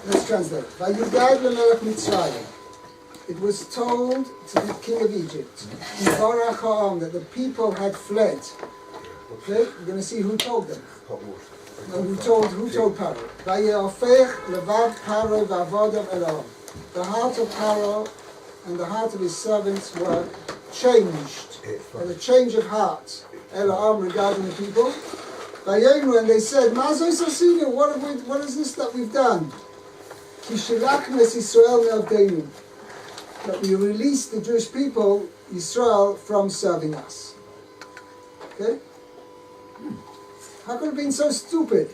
Let's translate. Vayugad l'melech Mitzrayim. It was told to the king of Egypt, Yivarach ha'am, that the people had fled. Okay, we're going to see who told them. No, who told Paro? Vayafech levav Paro v'avodav elam. The heart of Paro and the heart of his servants were changed. And a change of heart, elam, regarding the people. Vayomru, and they said, Mazos asinu, what is this that we've done? Kishilachnu es Yisrael me'avdeinu. That we released the Jewish people, Israel, from serving us. Okay? How could it have been so stupid?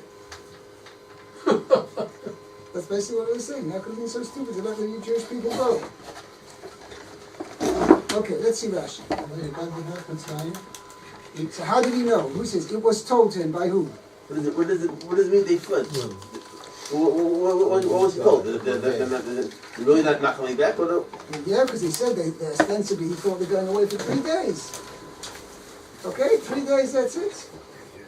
That's basically what they were saying. How could it have been so stupid to let the Jewish people go? Okay, let's see Rashi. So how did he know? Who says? It was told to him by who? What does it mean they fled? What was he told? They're really not coming back? Or no? Yeah, because he said they ostensibly he thought they're going away for 3 days. Okay, 3 days, that's it.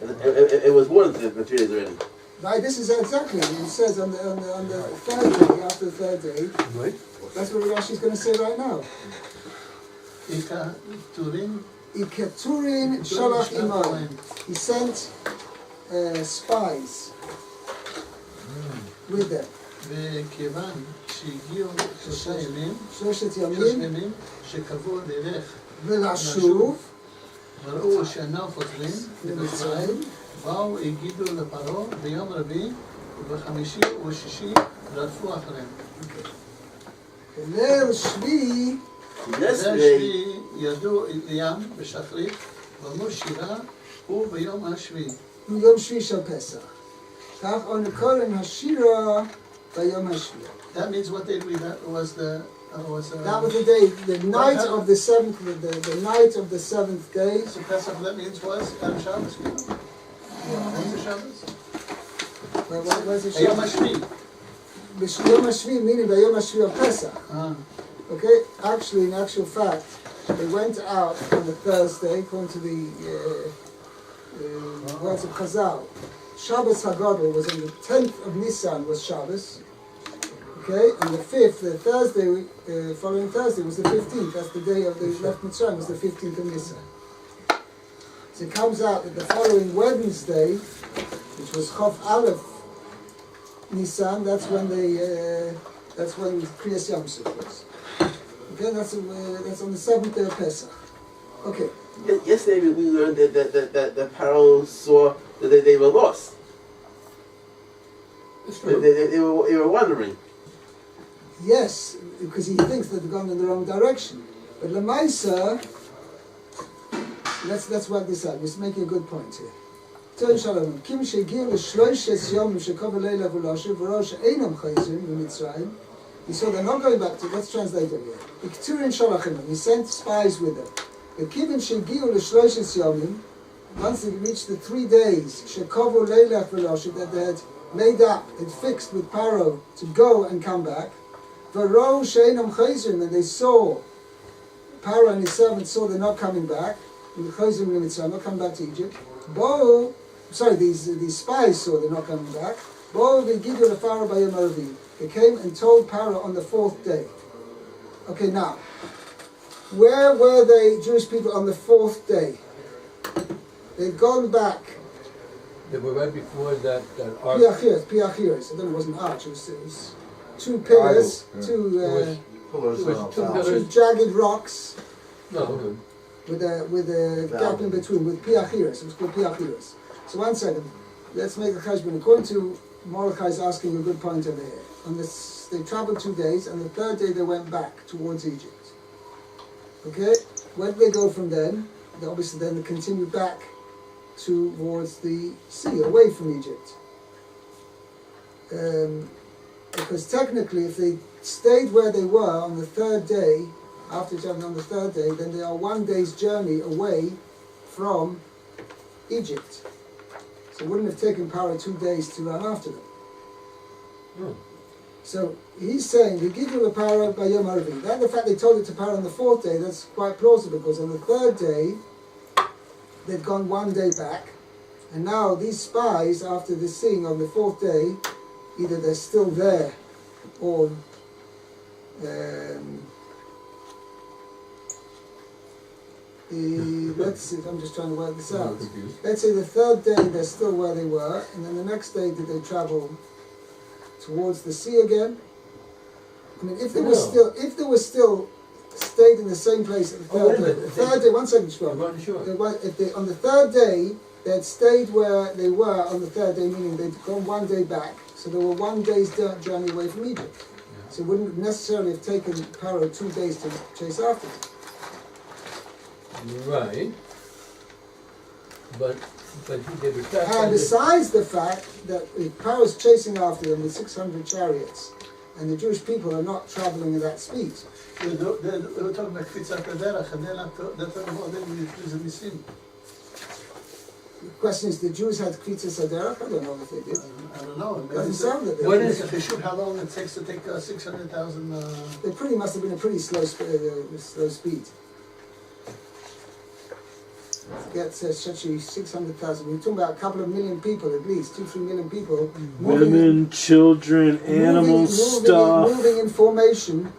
It was more than 3 days already. Right, this is exactly. It says on the third day, after the third day. Right. That's what Rashi is going to say right now. Iketurin shalach imam. He sent spies with them. וכיוון שהגיעו 3 ימים שקבעו ללך ולשוב וראו שאינם חוזרים למצרים, באו הגידו לפרעה ביום רביעי ובחמישי ובשישי רדפו אחריהם. ליל שביעי ירדו לים בשחרית ואמרו שירה הוא ביום השביעי. יום שביעי של פסח. כך אנו קוראים השירה ביום השביעי. That means what they read, that was the that was the day, the night of the seventh, the night of the seventh day. So Pesach, that means was Erev Shabbos. When's the Shabbos? Where's the Yom Shabbos? HaShvi. Yom HaShvi, meaning by Yom HaShvi of Pesach. Okay, actually, in actual fact, they went out on the Thursday, according to the words of Chazal. Shabbos HaGadol was on the 10th of Nisan was Shabbos. Okay, and the 5th, the Thursday, following Thursday was the 15th. That's the day of the left Mitzrayim, was the 15th of Nisan. So it comes out that the following Wednesday, which was Chof Aleph Nisan, that's when Kriyas Yam Suf was. Okay, that's on the 7th day of Pesach. Okay. Yesterday we learned that Paro saw that they were lost. They were wandering. Yes, because he thinks that they're going in the wrong direction. But Lamaisa, let's work this out. He's making a good point here. Turn Shalom. Kim shegiu l'shloishes yom shekov leila v'lashiv v'rosh einam chayzim v'mitzrayim. He saw they're not going back to. Let's translate it here. Ikturin shalachim. He sent spies with them. The kivin shegiu l'shloishes yomim. Once they reached the 3 days, shekov leila v'lashiv, that they had made up, had fixed with Paro to go and come back. V'rosh einam chayzim, and they saw Paro and his servants saw they're not coming back. Chayzim v'mitzrayim, not coming back to Egypt. These spies saw they're not coming back. They came and told Paro on the 4th day. Okay, now, where were the Jewish people on the 4th day? They'd gone back. They were right before that arch. Piachiras. I don't know, it wasn't arch, it was 2 pillars, two jagged rocks. No. With a gap in between, with Piachiras. It was called Piachiras. So 1 second, let's make a cheshbon. According to Mordechai is asking a good point over here. On this, they traveled 2 days, and the 3rd day they went back towards Egypt. Okay? Where did they go from then? They obviously then they continued back towards the sea, away from Egypt. Because technically, if they stayed where they were on the 3rd day, after traveling on the 3rd day, then they are 1 day's journey away from Egypt. So it wouldn't have taken Paro 2 days to run after them. So he's saying, we give you a Paro by Yom HaRavi. That the fact they told it to Paro on the 4th day, that's quite plausible, because on the 3rd day, they'd gone 1 day back, and now these spies, after the seeing on the 4th day, either they're still there or let's see, I'm just trying to work this out. Let's say the third day they're still where they were, and then the next day did they travel towards the sea again? I mean, if they were still stayed in the same place at the third day. The third day, one second, Shmuel. On the third day, they had stayed where they were on the third day, meaning they'd gone one day back. So they were 1 day's journey away from Egypt. Yeah. So it wouldn't necessarily have taken Pharaoh 2 days to chase after them. Right. But they were trapped. And besides the fact that Pharaoh's chasing after them with 600 chariots, and the Jewish people are not traveling at that speed. They were talking about קפיצת הדרך, and they're not talking about them with the Nisim. The question is, the Jews had Kvitzas Haderach? I don't know if they did. I don't know. It doesn't sound that they What did. is- If they shoot, how long it takes to take 600,000? They pretty must have been a pretty slow speed. To get such a 600,000, we're talking about a couple of million people at least, 2-3 million people. Women, children, animals, stuff. Moving in formation.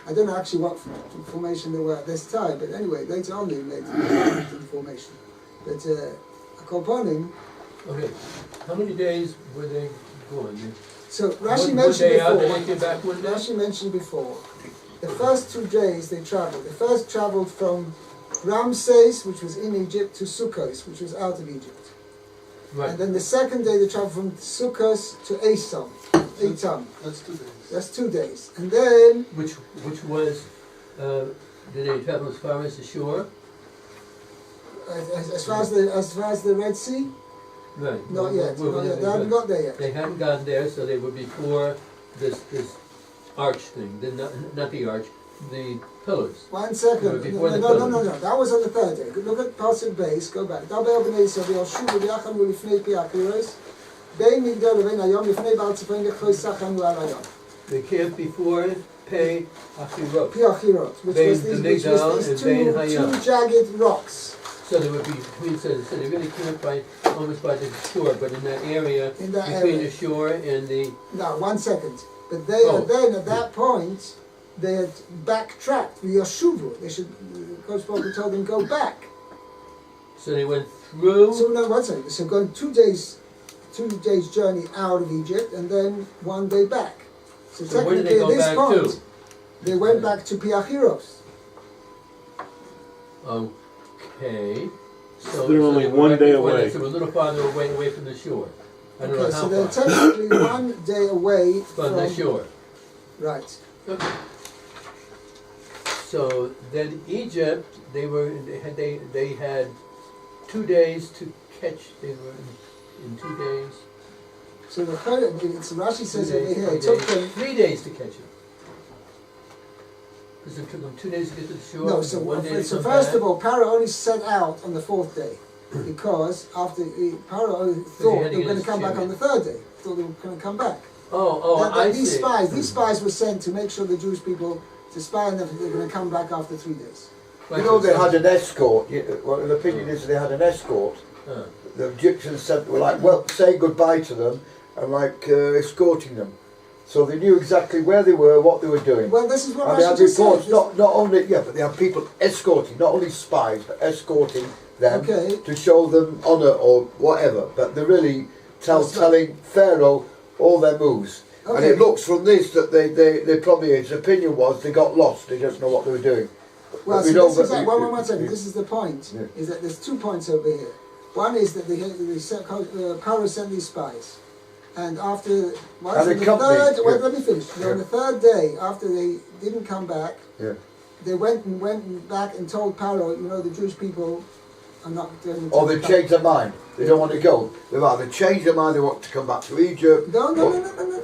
I don't know actually what formation they were at this time, but anyway, later on they made in formation. But upon him, Okay. How many days were they going? so Rashi One mentioned day out, before. and they came back one day? Rashi mentioned before. The first 2 days they travelled. They first travelled from Ramses, which was in Egypt, to Sukkos, which was out of Egypt. Right. And then the second day they travelled from Sukkos to Etam. That's 2 days. That's 2 days. And then Which was, did they travel as far as the shore? as far as the Red Sea, Not not yet. They haven't got there yet. They hadn't gotten there, so they were before this arch thing, not the arch, the pillars. 1 second. Before the No. That was on the third day. Look at Pasuk base. Go back. Daber b'nei Yisrael v'yoshuvu v'yachanu lifnei pi hakiros. Bein migdol levein hayom lifnei ba'al tzipoin lechoi sachanu al hayom. They camped before Pei Achirot. Pi hachirot, which Bein was the these Migdal and Bein two Hayom. jagged rocks So they would be between, so they really camped almost by the shore, but in that area, in that between area. the shore and the, Now, 1 second. But they Oh. then at that point they had backtracked. V'yoshuvu. They should. Coach Walker told them go back. so they went through. So no, 1 second. So going 2 days journey out of Egypt and then 1 day back. So So where did technically they at go this back point, to? they went back to Piachiros. Okay. So They're only they were 1 right day before that, away. So we're a little farther away from the shore. I don't Okay, know so how they're far. technically 1 day away From the shore. Right. Okay. So then Egypt, they had 2 days to catch. They were in 2 days. So the it's Rashi says 2 over days, here, it 3 took days, them 3 days to catch it. Because it took them 2 days to get to the shore. no. So, 1 day to so come first back. of all, Pharaoh only set out on the 4th day because after Pharaoh thought had to they were get going to his come back on the chariot. 3rd day. Thought they were going to come back. I These see. these spies were sent to make sure the Jewish people to spy on them. They're going to come back after 3 days. Right, You know they so- had an escort. Well, the opinion is they had an escort. The Egyptians said were like, well, saying goodbye to them and like escorting them. So they knew exactly where they were, what they were doing. Well, this is what And they Rashi had just said. reports, not only, but they had people escorting, not only spies, but escorting them Okay. to show them honour or whatever. But they're really telling Pharaoh all their moves. And Okay. it looks from this that they probably, his opinion was, they got lost, they just know what they were doing. Well, But we so know this is that- one second. This is the point. Yeah. Is that there's 2 points over here. One is that Pharaoh sent these spies, and after And on the the company, third, yeah. wait, let me finish. Yeah. On the 3rd day, after they didn't come back, Yeah. they went back and told Pharaoh, the Jewish people are not going to. Or they changed their mind. They don't want to go. They've either changed their mind, they want to come back to Egypt. No.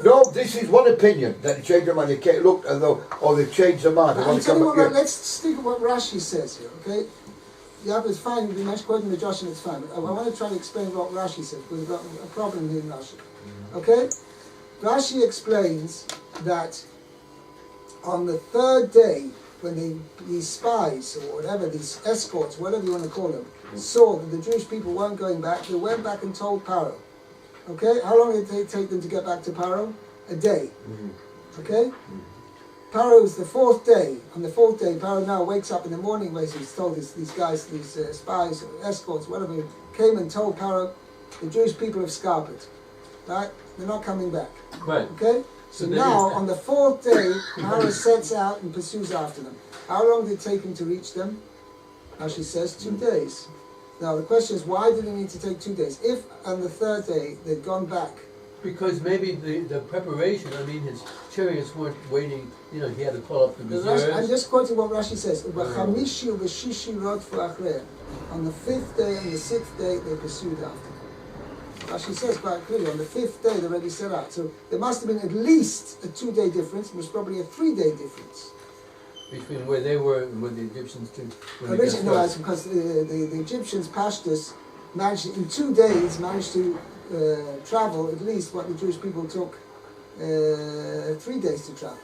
No, this is one opinion. That they changed their mind. They can't look as though, or they've changed their mind. They I'm want to telling come you what. back. Let's stick with what Rashi says here, okay? Yeah, it's fine. We mentioned quoting the Josh, and it's fine. But I want to try to explain what Rashi says because we've got a problem here in Rashi. Okay, Rashi explains that on the 3rd day, when these spies or whatever, these escorts, whatever you want to call them, saw that the Jewish people weren't going back, they went back and told Pharaoh. Okay, how long did it take them to get back to Pharaoh? A day. Okay? Paro was the 4th day. On the 4th day, Paro now wakes up in the morning where he's told these guys, these spies, escorts, whatever, came and told Paro, the Jewish people have scarpered. Right? They're not coming back. Right. Okay? So now, on the 4th day, Paro sets out and pursues after them. How long did it take him to reach them? Rashi says 2 days. Now the question is, why did he need to take 2 days? If on the 3rd day they'd gone back. Because maybe the preparation, I mean, his chariots weren't waiting, you know, he had to call up the reserves. I'm just quoting what Rashi says. "B'chamishi u'b'shishi rodfu achreim." On the 5th day and the 6th day they pursued after. Rashi says quite clearly, on the 5th day they already set out. So there must have been at least a 2-day difference. It was probably a 3-day difference. Between where they were and where the Egyptians did. Originally, no, it's because the Egyptians, Pashtus, managed in 2 days to travel at least what the Jewish people took 3 days to travel.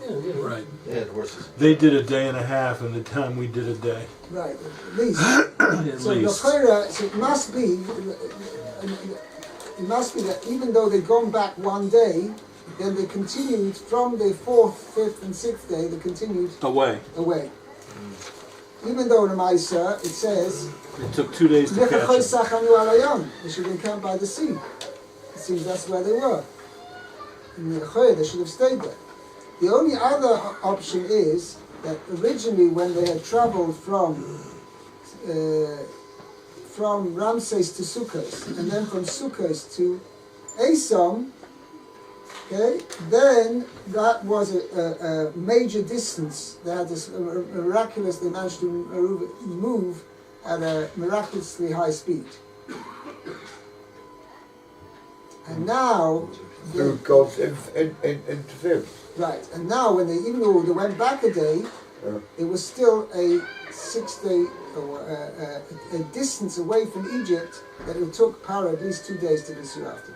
Yeah. Right. Yeah, the horses. They did a day and a half in the time we did a day. Right, at least. At So least. so it must be that even though they'd gone back 1 day, then they continued from the 4th, 5th, and 6th day. They continued Away. away. Even though in the Maisa it says, It took 2 days to catch them. they should have encamped by the sea. It seems that's where they were. In the Choy, they should have stayed there. The only other option is that originally when they had travelled from Ramses to Sukkot, and then from Sukkot to Asom, okay, then that was a major distance. They had this miraculous, they managed to move at a miraculously high speed. And now, Through God's interference. right, and now when even though they went back a day, it was still a 6-day, or a distance away from Egypt that it took Paro at least 2 days to pursue after.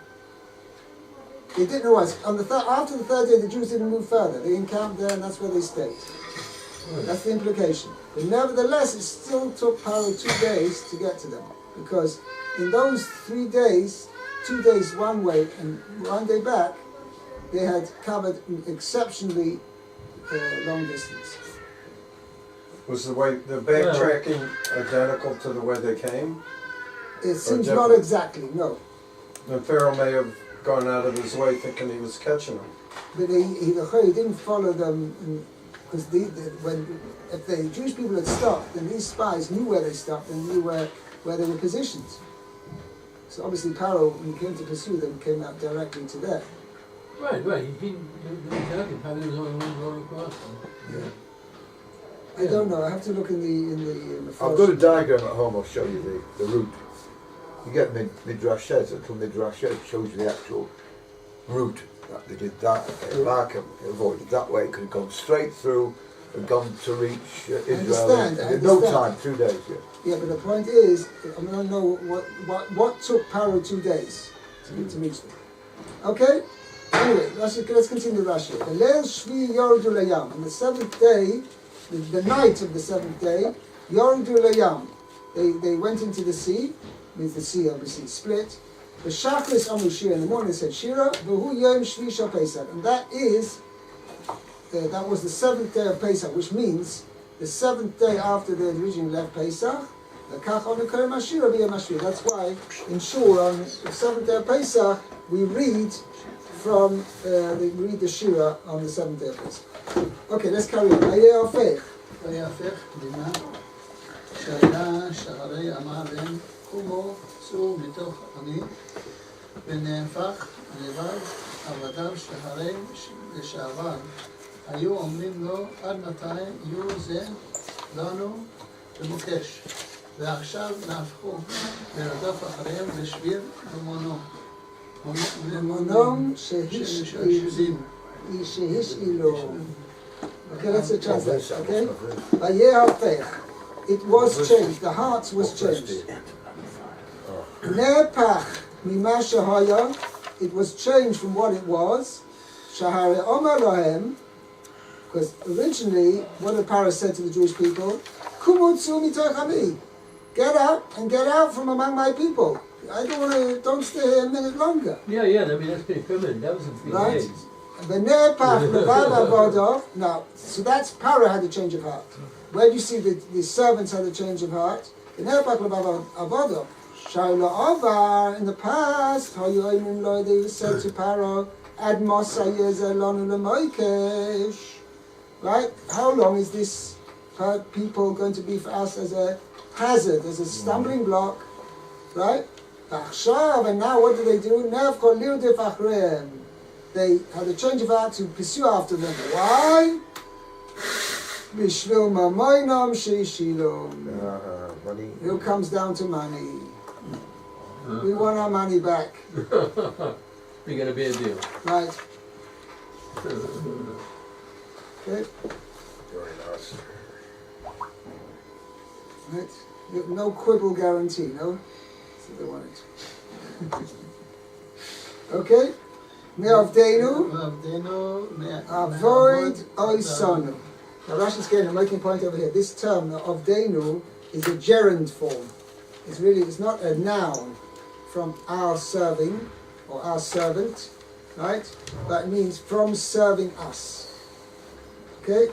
They didn't realize, after the 3rd day the Jews didn't move further. They encamped there and that's where they stayed. That's the implication. But nevertheless, it still took Paro 2 days to get to them. Because in those 3 days, 2 days one way and 1 day back, they had covered an exceptionally long distance. Was the backtracking identical to the way they came? It seems different? not exactly, no. The Pharaoh may have gone out of his way thinking he was catching them. But he didn't follow them, because if the Jewish people had stopped, then these spies knew where they stopped and knew where they were positioned. So obviously Paro, when he came to pursue them, came out directly to there. Right. He probably was the only one going across. Yeah. I don't know. I have to look in the I've got a diagram at home. I'll show you the route. You get Midrash says until Midrash says shows you the actual route that they did that. Markham avoided that way. It could have gone straight through and gone to reach Israel in no time, 2 days. Yeah, but the point is, I don't know what took Paro 2 days to reach them. Okay. Anyway, let's continue Rashi. The Leil Shvi Yordu Layam. On the 7th day, the night of the 7th day, Yordu Layam. They went into the sea, means the sea obviously split. The Shachris Amu Shira, in the morning they said Shira, V'hu Yom Shvi Shal Pesach. And that was the 7th day of Pesach, which means the 7th day after they had originally left Pesach. That's why in Shur, on the 7th day of Pesach, we read the Shira on the 7th day of Pesach. Okay, let's carry on. ויהפך דינה שהיה שערי המוות קומו צאו מתוך עני ונהפך לבד עבדיו שערי לשעבר היו אומרים לו עד מתי יהיו זה לנו במוקש ועכשיו נהפכו לרדוף אחריהם בשביל במונו במונום שהשאילו. Okay, let's translate, okay? It was changed, the hearts was changed. Nepach mima shahaya, it was changed from what it was. Shahari Omar Lahem, because originally, what did Paro said to the Jewish people? Kumutsu mitochami, get out from among my people. I don't stay here a minute longer. Yeah, I mean, that's pretty primitive. That was in 3 Right? days. Now, so that's Para had a change of heart. Where do you see the servants had a change of heart? In the past, they said to Paro, right? How long is this people going to be for us as a hazard, as a stumbling block? Right? And now what do? They had a change of heart to pursue after them. Why? Money. It comes down to money. We want our money back. We're gonna be a deal. Right. Okay. Very nice. Right. No quibble guarantee, no? So they want it. Okay. Me'avdeinu, avoid oisanu. Now Rashi's again, I'm making a point over here. This term, avdeinu, is a gerund form. It's not a noun from our serving or our servant, right? But it means from serving us. Okay?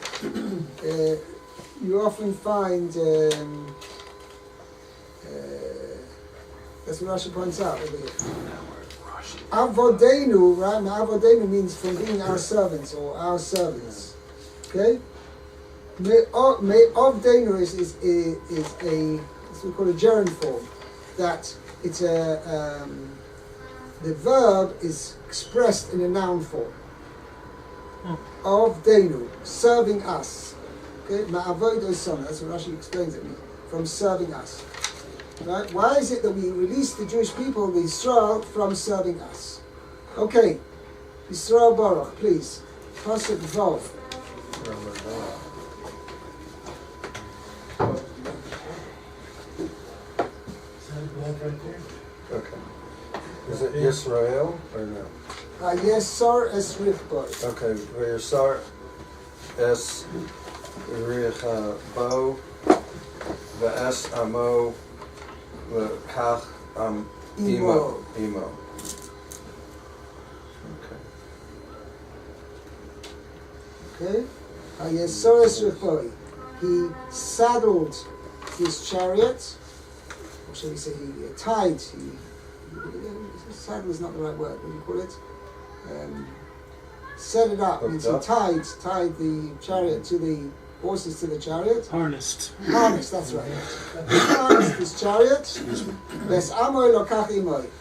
You often find, that's what Rashi points out over here. Avodenu, right? Now, avodenu means from being our servants or our servants. Okay? Me'ovdenu is a we call a gerund form. That it's the verb is expressed in a noun form. Ovdenu, serving us. Okay? Ma'avod osana, that's what Rashi explains it, from serving us. Right? Why is it that we release the Jewish people, the Israel, from serving us? Okay, Israel Baruch, please. Pasuk Vav. Okay. Is it Yisrael or no? Yesar es richboy. Okay, Yisar es richbo v'es amo v'kach imo. Okay. Yesar es richboy. He saddled his chariot. Or shall we say he tied? Saddle is not the right word. What do you call it? Set it up means he tied the chariot to the horses to the chariot. Harnessed. That's right. He harnessed his chariot.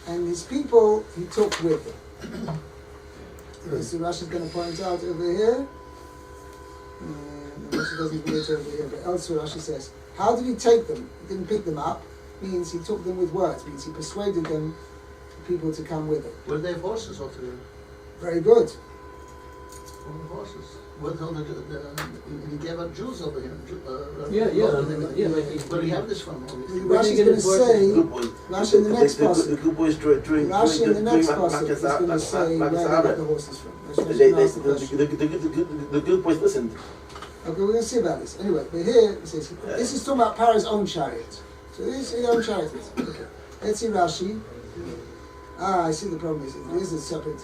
And his people he took with him. This is Rashi's going to point out over here. Rashi doesn't do it over here, but elsewhere Rashi says, how did he take them? He didn't pick them up. Means he took them with words. Means he persuaded them, people to come with him. Were they horses altogether? Very good. Horses. What hell did he gave up Jews over here? Where do you have this from? Rashi's going to say, Rashi in the next passage. The good boys during Rashi in the next passage is going to say where they got the horses from. The good boys listened. Okay, we're going to see about this. Anyway, but here it says, this is talking about Paro's own chariot. So this is his own chariot. Okay. Let's see Rashi. I see the problem is it is a separate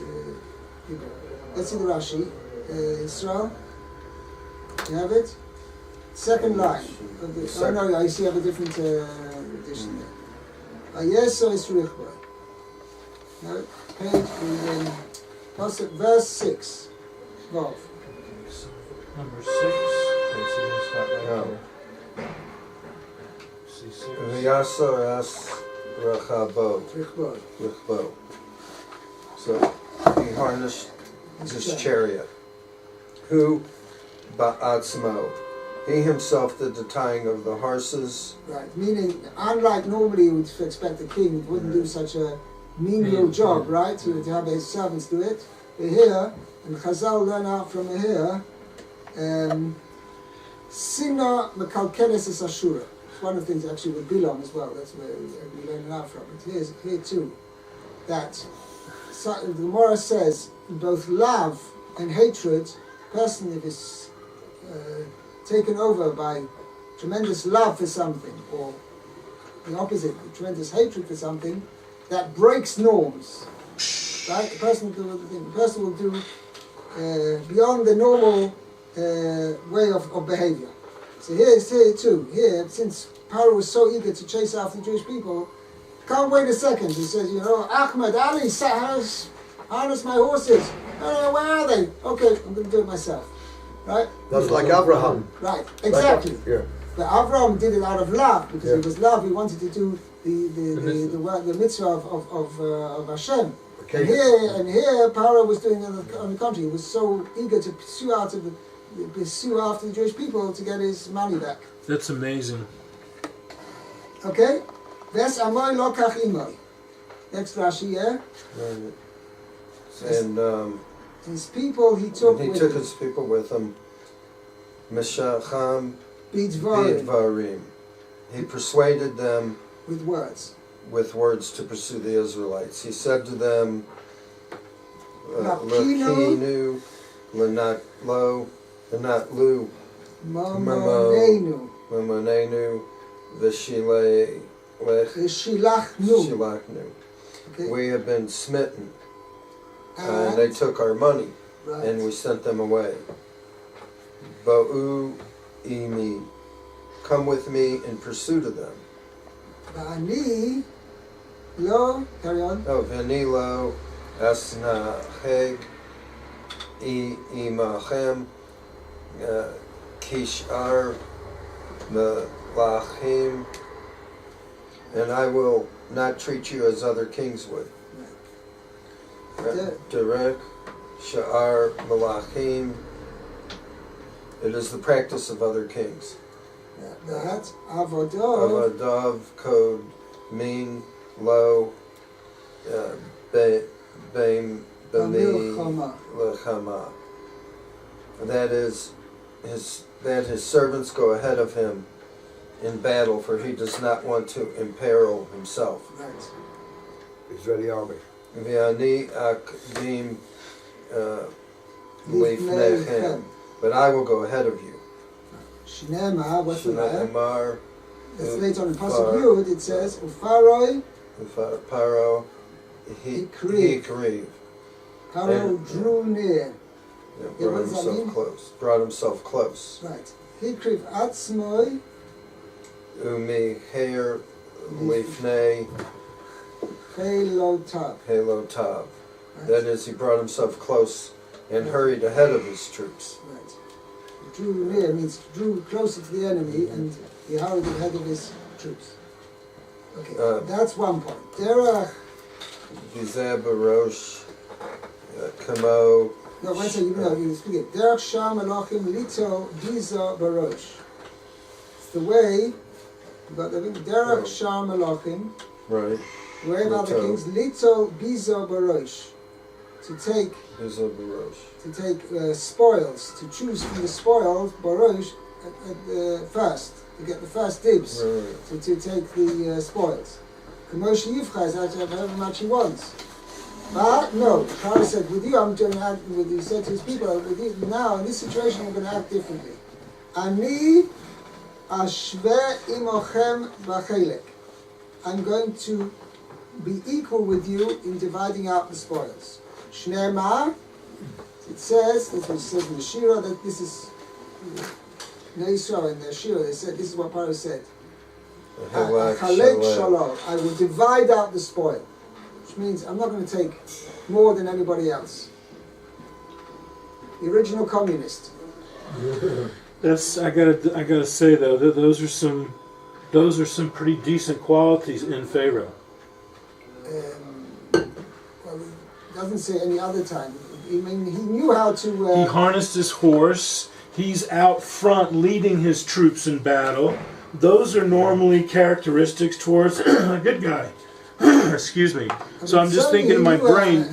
people. Let's see the Rashi. Israel. You have it? Second line. Of the, oh no, I see you have a different edition there. Yes, so it's Richboy. No, page verse 6. Vav. Number 6. Okay, so we're gonna start right No. here. See 6. V'yasar es rechabo. Richboy. So he harnessed his chariot. Who ba'atzmo. He himself did the tying of the horses. Right, meaning, unlike normally you would expect a king wouldn't do such a menial job, right? He would have his servants do it. But here, and Chazal learn out from here, Sina mekalkeles es Ashura. It's one of the things actually with Bilam as well, that's where we learn it out from. But here too, that the Gemara says, both love and hatred, person if is taken over by tremendous love for something, or the opposite, tremendous hatred for something, that breaks norms. Right? The person will do beyond the normal way of behavior. So here too. Here, since Paro was so eager to chase after the Jewish people, can't wait a second. He says, Ahmed, Ali, harness my horses. No, where are they? Okay, I'm going to do it myself. Right? That's like Abraham. Right, exactly. Yeah. But Avraham did it out of love, because it was love. He wanted to do the mitzvah of Hashem. Okay. And here, Paro was doing on the contrary. He was so eager to pursue after the Jewish people to get his money back. That's amazing. Okay? Ves amoy lo kach imoy. Next Rashi, yeah? And His people he took he with took him. his people with him. Meshacham Bidvarim, Bidvarim. He persuaded them with words. with words to pursue the Israelites. He said to them, Lakinu, Lakinu, Lenatlu, Mamonenu, Mamonenu, Veshilech, Shilachnu. Shilachnu. Okay? We have been smitten, and they took our money, and we sent them away. Bo'u imi, come with me in pursuit of them. Ani, lo, carry on. Oh, Vanilo, Asnaheg, Imachem, Kishar, Melachim, and I will not treat you as other kings would. Derek, Sha'ar, Melachim, it is the practice of other kings. That Avodah, Avadav, Code, Min, Lo, Baim, Bami, Milchama. Lechama. That is, his servants go ahead of him in battle, for he does not want to imperil himself. Right. Israeli army. V'ani akdim Lifnechem. lifnechem. But I will go ahead of you. Shnema, what's the matter? Amar, That's later on in Pasuk Yud, it says, Ufaroi, Paro, Hikriv. Hikriv. Paro drew near. Brought what does that himself mean? close. Brought himself close. Right. Hikriv atzmoi, Umi Hair Lifnei Chelotav. Halo Tav. Right. That is, he brought himself close and hurried ahead of his troops. Right. Drew near means drew closer to the enemy, and he hurried ahead of his troops. Okay, that's one point. Derech, Vizeh Barosh Kamo. no, one second, you speak it. Derech Sham Elohim Lito Biza Barosh. It's the way, but the Derech Sham Elohim, Right. the way about the Lito. kings, Lito Biza Barosh. To take Vizeh Barosh. spoils, to choose from the spoils, Barosh, at first, to get the first dibs, Right. to take the spoils. Kamosh Yivcha is actually however much he wants. But no, Pharaoh said, with you I'm going to act, with you said to his people, with you now in this situation I'm going to act differently. Ani ashve imochem b'chelek. I'm going to be equal with you in dividing out the spoils. Shnema, it says, this was said in the Shira, that this is Neisra in the Shira, they said, this is what Pharaoh said. Achalek shalom. I will divide out the spoil, which means I'm not going to take more than anybody else. The original communist. That's I gotta say though that those are some pretty decent qualities in Pharaoh. Well, it doesn't say any other time. I mean, he knew how to. He harnessed his horse. He's out front leading his troops in battle. Those are normally characteristics towards a good guy. Excuse me. So I'm just thinking in my brain.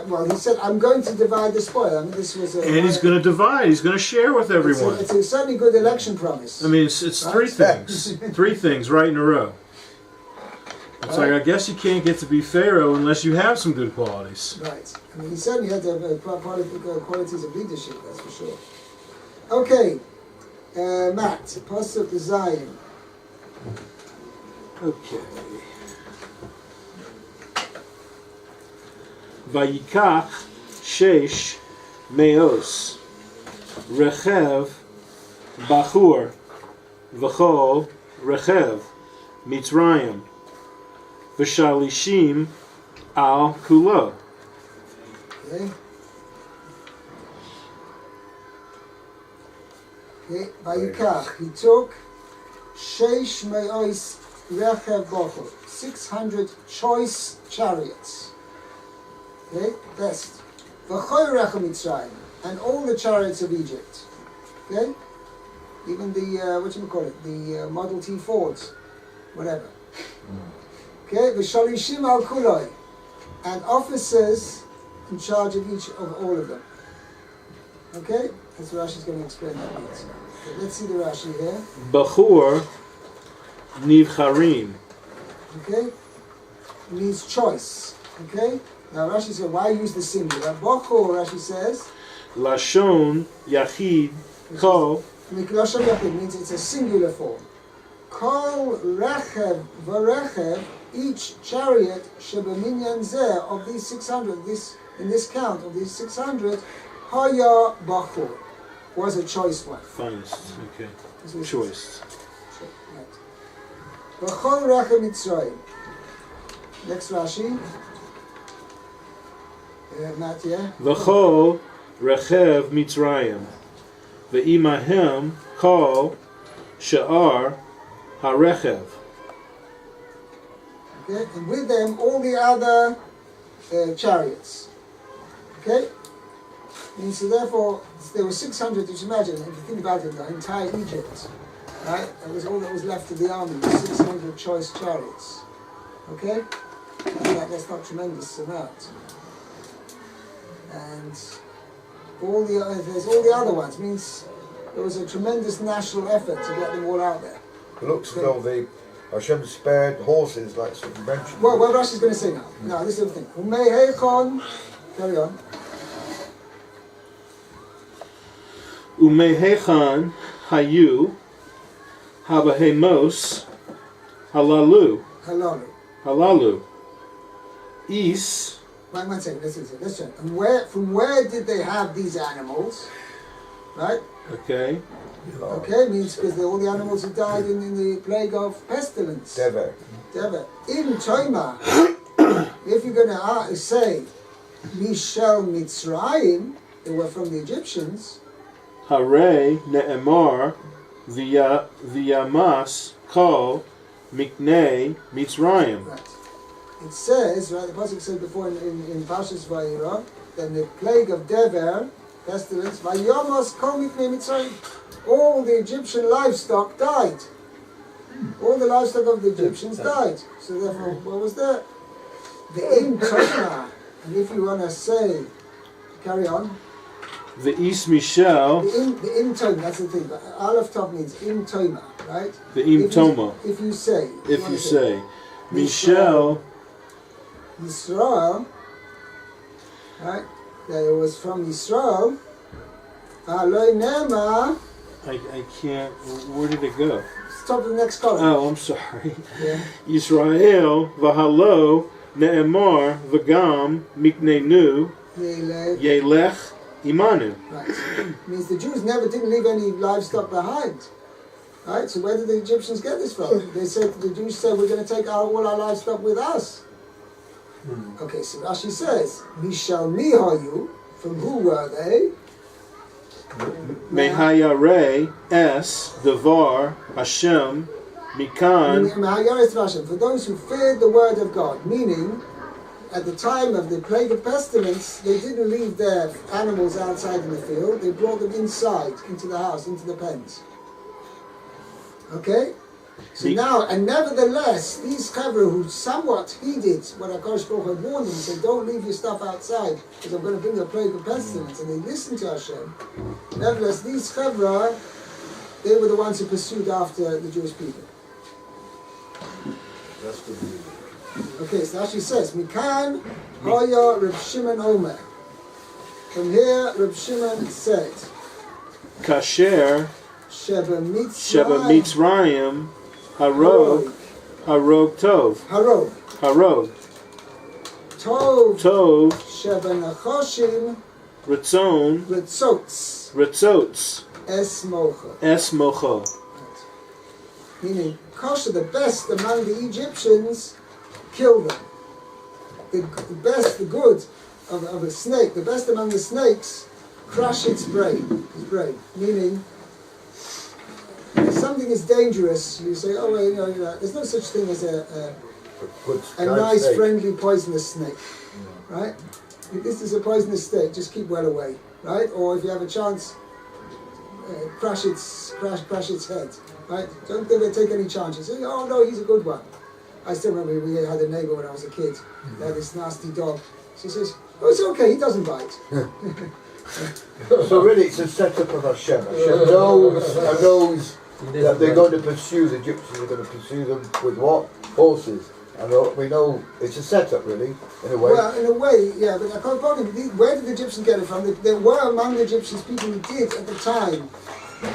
Well, he said, "I'm going to divide the spoil." I mean, this was. And he's going to divide. He's going to share with everyone. It's a certainly good election promise. I mean, it's three things. Three things right in a row. It's like, I guess you can't get to be Pharaoh unless you have some good qualities. Right. I mean, he certainly had the qualities of leadership, that's for sure. Okay. Matt, Pasuk Zion. Okay. Vayikach shesh meos, rechev, bachur, v'chol, rechev, Mitzrayim, v'shalishim al kulo. Okay. Okay, Vayikach, he took Sheish Me'ois Rechev Bochur, 600 choice chariots. Okay, best. V'choy Rechev Mitzrayim, and all the chariots of Egypt. Okay, even the, what you call it, the Model T Fords, whatever. Okay, V'shalishim al kuloi, and officers in charge of each of all of them. Okay, that's what Rashi's going to explain that means. Okay, let's see the Rashi here. Bachur nivcharim. Okay, it means choice. Okay, now Rashi says, why use the singular? Bachur, Rashi says, Lashon yachid kol. Miklashon Yachid means it's a singular form. Kol rechev v'rechev, each chariot shebeminyan zeh, of these 600, in this count of these 600, haya bachur, was a choice one. Finest. Okay. That's what it Choice. says. Right. V'chol rechev Mitzrayim. Next Rashi. Matt, yeah? V'chol rechev Mitzrayim. Ve'imahem kol she'ar harechev. Okay, and with them all the other chariots. Okay? And so therefore, there were 600, just imagine, if you think about it, the entire Egypt, right? That was all that was left of the army, 600 choice chariots. Okay? That's not tremendous amount. And there's all the other ones, means there was a tremendous national effort to get them all out there. It looks as though the Hashem spared horses, like you mentioned. Well, what Rashi's going to say now. Now, this is the thing. Umehechon, carry on. Umehechan hayu habahemos halalu. Halalu. Is Wait one second, listen. And from where did they have these animals? Right? okay. Okay, means because all the animals who died in the plague of pestilence. Dever. In Toima, if you're going to say, Mishel Mitzrayim, they were from the Egyptians, Hare ne'emar v'yamas kol miknei Mitzrayim. right. It says, right, the Pasuk said before in Parshas Vayira, that the plague of Dever, pestilence, Vayamos kol miknei Mitzrayim, all the Egyptian livestock died. All the livestock of the Egyptians died. So therefore, what was that? The Im Toima. And if you want to say, carry on. The Is Mishel, The Im Toima, that's the thing. Aleph Tov means Im Toima, right? the Im Toma. If you say. If you say, Mishel, Yisrael, right? That it was from Yisrael. V'haloi nema. I can't, where did it go? Stop the next column. Oh, I'm sorry. Yeah. Yisrael, v'halo, ne'emar, v'gam, miknenu, yelech, imanu. Right. Means the Jews didn't leave any livestock behind. Right? So where did the Egyptians get this from? The Jews said, we're going to take all our livestock with us. Okay, so Rashi says, Mishal Mihayu, from who were they? Mehayare es devar Hashem mikan. For those who feared the word of God, meaning at the time of the plague of pestilence, they didn't leave their animals outside in the field, they brought them inside, into the house, into the pens. Okay? So now, and nevertheless, these Chavra who somewhat heeded what HaKadosh Baruch Hu had warned them, said, don't leave your stuff outside, because I'm going to bring a plague of pestilence, and they listened to Hashem. Nevertheless, these Chavra, they were the ones who pursued after the Jewish people. That's good news. Okay, so Rashi says, Mikan Hoya Reb Shimon Omer. From here, Reb Shimon said, Kasher Sheba Sheba Mitzrayim Mitzrayim Harog Tov Harog Harog Tov Tov Sheba Nachoshim Ritzon, Ritzotz, Ritzots, es mocha. Es Mocho. Meaning, Kosher, the best among the Egyptians, kill them. The best, the good of a snake, the best among the snakes, crush its brain. Meaning, if something is dangerous, you say, oh, well, there's no such thing as a nice, snake. friendly, poisonous snake, right? If this is a poisonous snake, just keep well away, right? Or if you have a chance, crush its head, right? Don't take any chances. Say, oh no, he's a good one. I still remember we had a neighbor when I was a kid. They had this nasty dog. She says, oh, it's okay, he doesn't bite. So really, it's a setup of Hashem. Hashem knows that they're going to pursue the Egyptians. They're going to pursue them with what? Horses. And we know it's a setup, really, in a way. Well, in a way, yeah, but I can't quote him. Where did the Egyptians get it from? There were among the Egyptians people who did, at the time,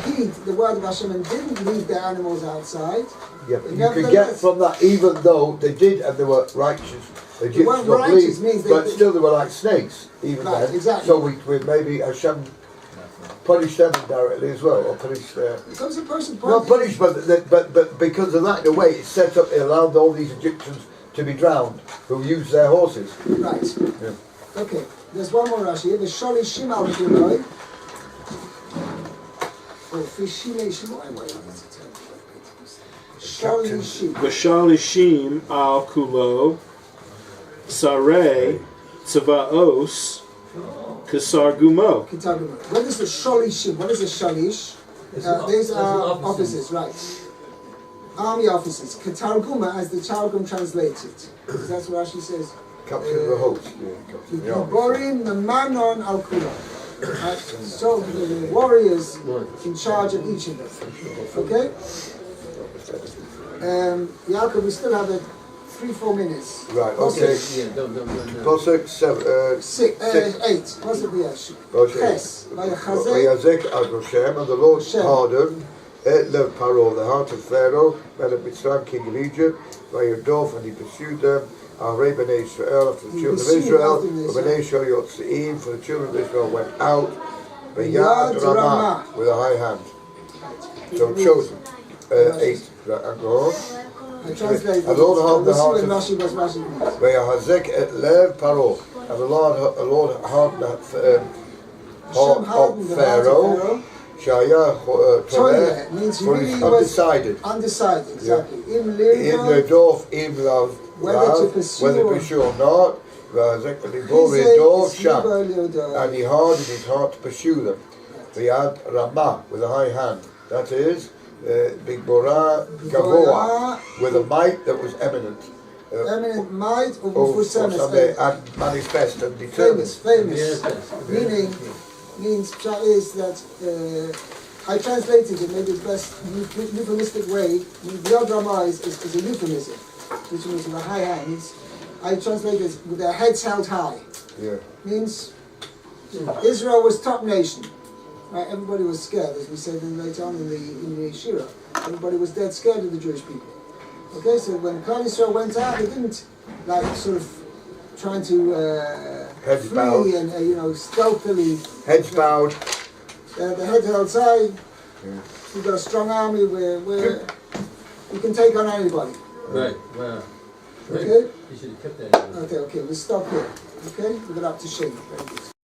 heed the word of Hashem and didn't leave their animals outside. Yeah, but you could get from that, even though they did and they were righteous. The Egyptians weren't were righteous, believed, means they- but still they were like snakes, even Right, then. exactly. So we maybe Hashem punish them indirectly as well, or punish their... So it's a person Not punish, but because of that, in a way, it's set up, it allowed all these Egyptians to be drowned, who used their horses. Right. Yeah. Okay, there's one more Rashi here. V'sholi shim al kuloi. Or v'shile shim. Sholi shim. Vashalishim al Kulo, Sare, Tzavaos, Kasar Gumo. Kitaguma. What is the sholi shim? What is the shalish? These are officers, right? Army officers. Katarguma, as the Targum translates it. Because that's what Rashi says. Captain of the host. Yeah, Giborim Memanon al Kulo. Right? So the warriors in charge of each of them. Okay? Yaakov, we still have 3-4 minutes. Right, okay. Pasuk 8. Pasuk yes. Ches. Vayachazek. Vayazek ad Hashem, and the Lord hardened et lev Paro, the heart of Pharaoh, Melech Mitzrayim, king of Egypt, Vayadof, and he pursued them, Arei b'nei Israel, for the children of Israel, b'nei Israel Yotziim, for the children of Israel went out, Vayad Ramah, with a high hand. So chosen. 8. And go on. I translate. And the Lord hardened the heart of of Rashi was Rashi means. Vayahazek et lev Paro, and the Lord hardened the heart of Pharaoh. Shaya Toya means he really was undecided. Undecided, exactly. In the Dorf, in love, whether to pursue or not. Vayahazek and he hardened his heart to pursue them. Vayad Ramah, with a high hand. That is, Big Borah Gavoa, with a might that was eminent. Eminent might of and manifest and determined. Famous. Means is that I translated it maybe the best euphemistic way. Yod Ramah is a euphemism, which means with a high hand. I translated it with their heads held high. Yeah. Means Israel was top nation. Right? Everybody was scared, as we said later on in the Shira. Everybody was dead scared of the Jewish people. Okay, so when Klal Yisrael went out, they didn't like sort of trying to Heads bowed. flee and stealthily. Heads bowed. The head held high. Yeah. We've got a strong army where we can take on anybody. Right, wow. Okay? You should have kept that. Okay, we'll stop here. Okay? We'll get up to Shem. Very good.